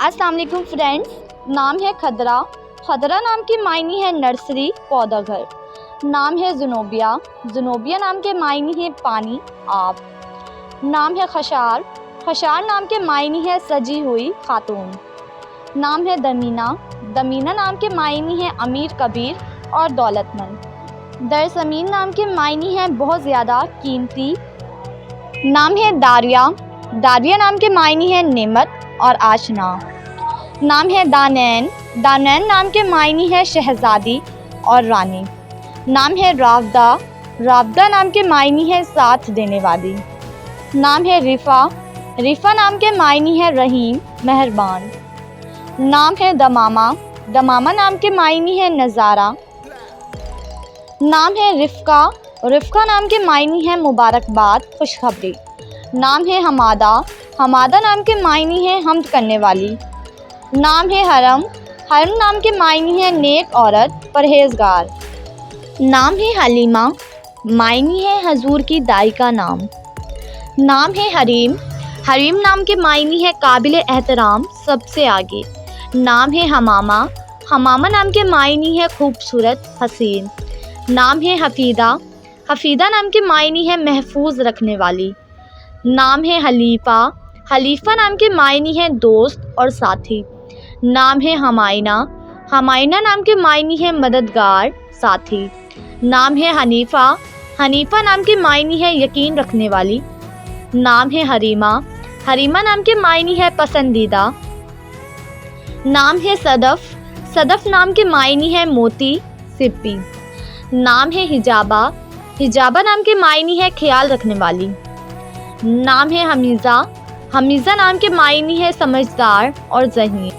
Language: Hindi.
अस्सलाम वालेकुम फ्रेंड्स। नाम है खदरा। खदरा नाम की मायनी है नर्सरी, पौधा घर। नाम है जुनूबिया। जुनूबिया नाम के मायनी है पानी, आब। नाम है खशार। खशार नाम के मायनी है सजी हुई खातून। नाम है दमीना। दमीना नाम के मायनी है अमीर, कबीर और दौलतमंद। दरसमीन नाम के मायनी है बहुत ज़्यादा कीमती। नाम है दारिया। दारिया नाम के मायनी है नेमत और आशना। नाम है दानैन। दानैन नाम के मायनी है शहजादी और रानी। नाम है रावदा। रावदा नाम के मायनी है साथ देने वाली। नाम है रिफ़ा। रिफ़ा नाम के मायनी है रहीम, मेहरबान। नाम है दमामा। दमामा नाम के मायनी है नज़ारा। नाम है रिफ़्का। रिफ़्का नाम के मायनी है मुबारकबाद, खुशखबरी। नाम है हमादा। हमादा नाम के मायनी है हमद करने वाली। नाम है हरम। हरम नाम के मायनी है नेक औरत, परहेजगार। नाम है हलीमा। मायनी है हजूर की दाई का नाम। नाम है हरीम। हरीम नाम के मायनी है काबिल एहतराम, सबसे आगे। नाम है हमामा। हमामा नाम के मायनी है खूबसूरत, हसीन। नाम है हफीदा। हफीदा नाम के मायनी है महफूज रखने वाली। नाम है हलीफ़ा। हलीफ़ा नाम के मायनी है दोस्त और साथी। नाम है हमायना। हमायना नाम के मायनी है मददगार, साथी। नाम है हनीफ़ा। हनीफ़ा नाम के मायनी है यकीन रखने वाली। नाम है हरीमा। हरीमा नाम के मायनी है पसंदीदा। नाम है सदफ़। सदफ़ नाम के मायनी है मोती, सिप्पी। नाम है हिजाबा। हिजाबा नाम के मायनी है ख्याल रखने वाली। नाम है हमीज़ा। हमीज़ा नाम के मायनी है समझदार और ज़हीन।